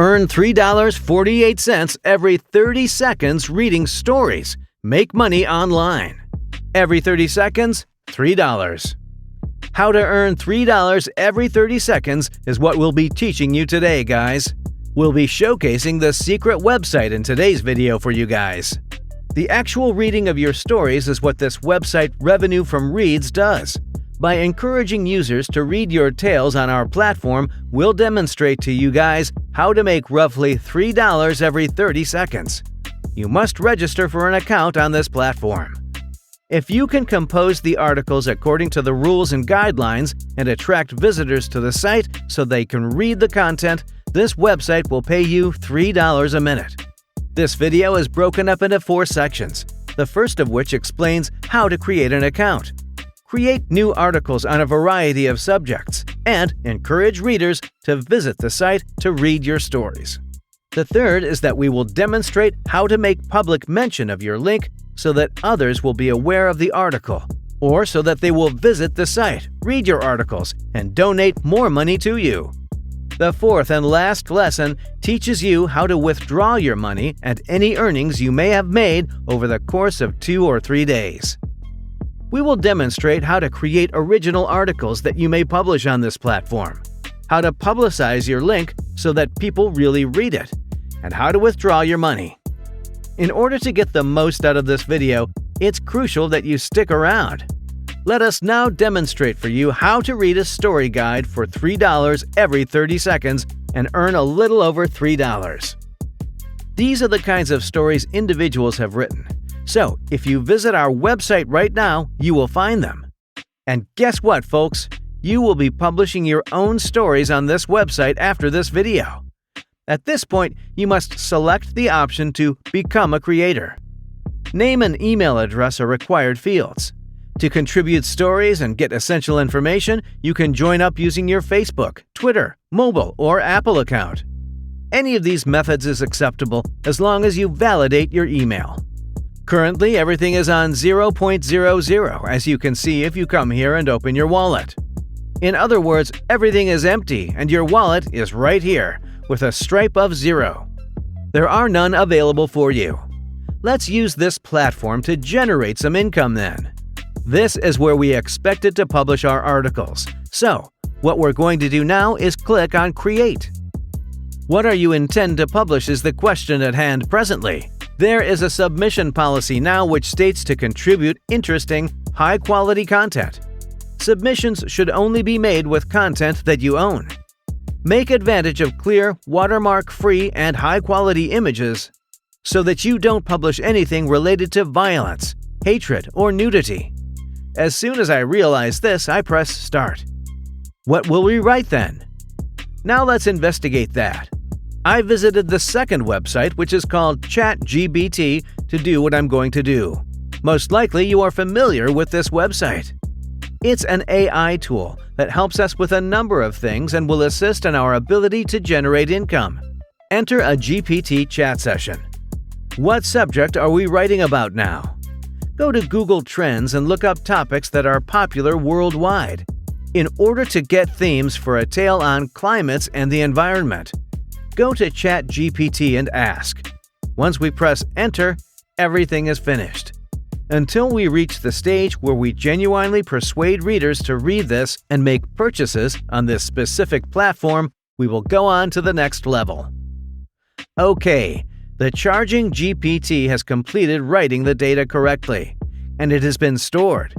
Earn $3.48 every 30 seconds reading stories. Make money online. Every 30 seconds, $3. How to earn $3 every 30 seconds is what we'll be teaching you today, guys. We'll be showcasing the secret website in today's video for you guys. The actual reading of your stories is what this website Revenue from Reads does. By encouraging users to read your tales on our platform, we'll demonstrate to you guys how to make roughly $3 every 30 seconds. You must register for an account on this platform. If you can compose the articles according to the rules and guidelines and attract visitors to the site so they can read the content, this website will pay you $3 a minute. This video is broken up into 4 sections, the first of which explains how to create an account, create new articles on a variety of subjects, and encourage readers to visit the site to read your stories. The third is that we will demonstrate how to make public mention of your link so that others will be aware of the article, or so that they will visit the site, read your articles, and donate more money to you. The fourth and last lesson teaches you how to withdraw your money and any earnings you may have made over the course of 2 or 3 days. We will demonstrate how to create original articles that you may publish on this platform, how to publicize your link so that people really read it, and how to withdraw your money. In order to get the most out of this video, it's crucial that you stick around. Let us now demonstrate for you how to read a story guide for $3 every 30 seconds and earn a little over $3. These are the kinds of stories individuals have written. So, if you visit our website right now, you will find them. And guess what, folks? You will be publishing your own stories on this website after this video. At this point, you must select the option to Become a Creator. Name and email address are required fields. To contribute stories and get essential information, you can join up using your Facebook, Twitter, mobile, or Apple account. Any of these methods is acceptable as long as you validate your email. Currently, everything is on 0.00, as you can see if you come here and open your wallet. In other words, everything is empty and your wallet is right here, with a stripe of 0. There are none available for you. Let's use this platform to generate some income then. This is where we expected to publish our articles. So, what we're going to do now is click on Create. What are you intend to publish is the question at hand presently. There is a submission policy now which states to contribute interesting, high-quality content. Submissions should only be made with content that you own. Make advantage of clear, watermark-free, and high-quality images so that you don't publish anything related to violence, hatred, or nudity. As soon as I realize this, I press Start. What will we write then? Now let's investigate that. I visited the second website, which is called ChatGPT, to do what I'm going to do. Most likely you are familiar with this website. It's an AI tool that helps us with a number of things and will assist in our ability to generate income. Enter a GPT chat session. What subject are we writing about now? Go to Google Trends and look up topics that are popular worldwide. In order to get themes for a tale on climates and the environment, go to ChatGPT and ask. Once we press Enter, everything is finished. Until we reach the stage where we genuinely persuade readers to read this and make purchases on this specific platform, we will go on to the next level. Okay, the charging GPT has completed writing the data correctly, and it has been stored.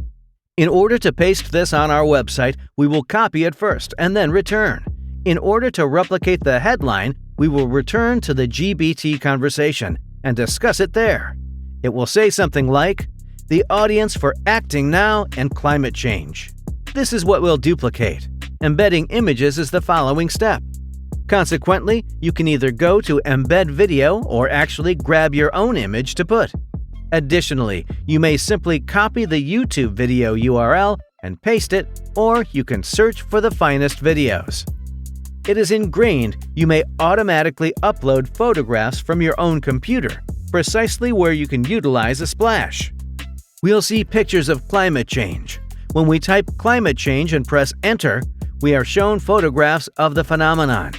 In order to paste this on our website, we will copy it first and then return. In order to replicate the headline, we will return to the GPT conversation and discuss it there. It will say something like, "The audience for acting now and climate change." This is what we'll duplicate. Embedding images is the following step. Consequently, you can either go to Embed Video or actually grab your own image to put. Additionally, you may simply copy the YouTube video URL and paste it, or you can search for the finest videos. It is ingrained you may automatically upload photographs from your own computer, precisely where you can utilize a splash. We'll see pictures of climate change. When we type climate change and press Enter, we are shown photographs of the phenomenon.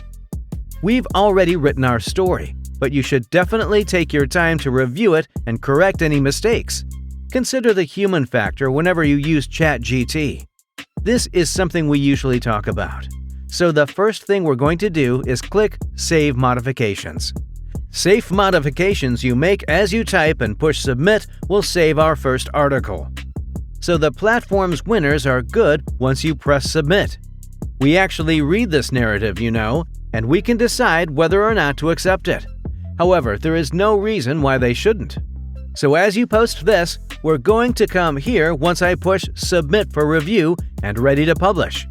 We've already written our story, but you should definitely take your time to review it and correct any mistakes. Consider the human factor whenever you use ChatGPT. This is something we usually talk about. So the first thing we're going to do is click Save Modifications. Save modifications you make as you type and push Submit will save our first article. So the platform's winners are good once you press Submit. We actually read this narrative, and we can decide whether or not to accept it. However, there is no reason why they shouldn't. So as you post this, we're going to come here once I push Submit for review and ready to publish.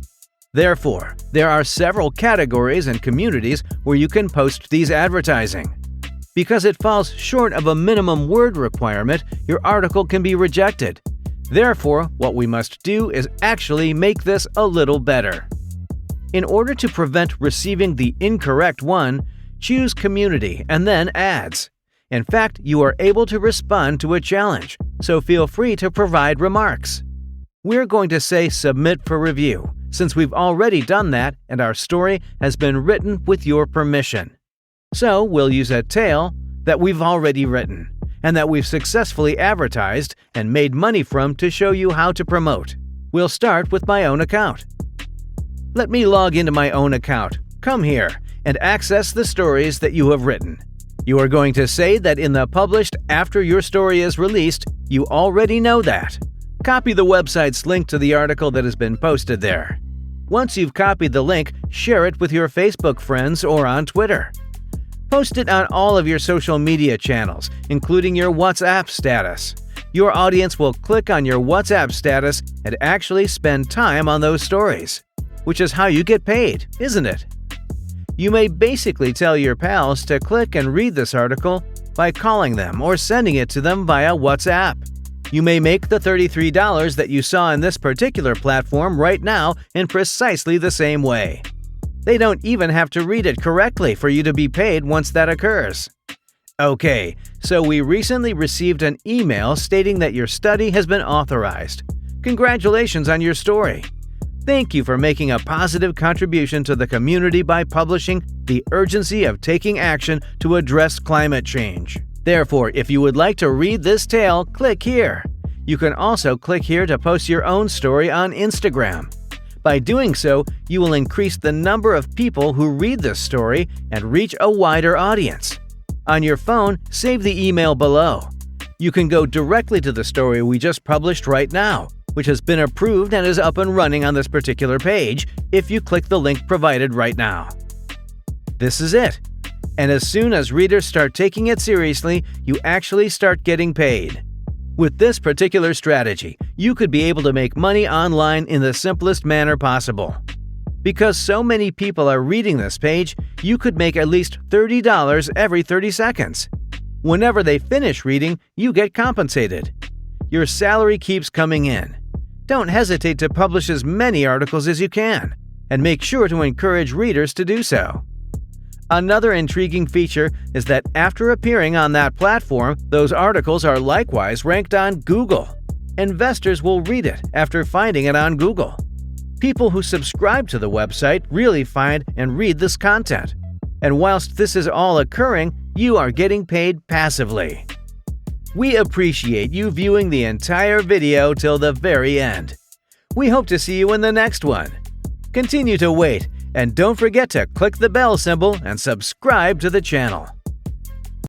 Therefore, there are several categories and communities where you can post these advertising. Because it falls short of a minimum word requirement, your article can be rejected. Therefore, what we must do is actually make this a little better. In order to prevent receiving the incorrect one, choose Community and then Ads. In fact, you are able to respond to a challenge, so feel free to provide remarks. We're going to say Submit for review, since we've already done that and our story has been written with your permission. So we'll use a tale that we've already written and that we've successfully advertised and made money from to show you how to promote. We'll start with my own account. Let me log into my own account. Come here and access the stories that you have written. You are going to say that in the published after your story is released, you already know that. Copy the website's link to the article that has been posted there. Once you've copied the link, share it with your Facebook friends or on Twitter. Post it on all of your social media channels, including your WhatsApp status. Your audience will click on your WhatsApp status and actually spend time on those stories, which is how you get paid, isn't it? You may basically tell your pals to click and read this article by calling them or sending it to them via WhatsApp. You may make the $33 that you saw in this particular platform right now in precisely the same way. They don't even have to read it correctly for you to be paid once that occurs. Okay, so we recently received an email stating that your study has been authorized. Congratulations on your story. Thank you for making a positive contribution to the community by publishing The Urgency of Taking Action to Address Climate Change. Therefore, if you would like to read this tale, click here. You can also click here to post your own story on Instagram. By doing so, you will increase the number of people who read this story and reach a wider audience. On your phone, save the email below. You can go directly to the story we just published right now, which has been approved and is up and running on this particular page if you click the link provided right now. This is it. And as soon as readers start taking it seriously, you actually start getting paid. With this particular strategy, you could be able to make money online in the simplest manner possible. Because so many people are reading this page, you could make at least $30 every 30 seconds. Whenever they finish reading, you get compensated. Your salary keeps coming in. Don't hesitate to publish as many articles as you can, and make sure to encourage readers to do so. Another intriguing feature is that after appearing on that platform, those articles are likewise ranked on Google. Investors will read it after finding it on Google. People who subscribe to the website really find and read this content. And whilst this is all occurring, you are getting paid passively. We appreciate you viewing the entire video till the very end. We hope to see you in the next one. Continue to wait, and don't forget to click the bell symbol and subscribe to the channel.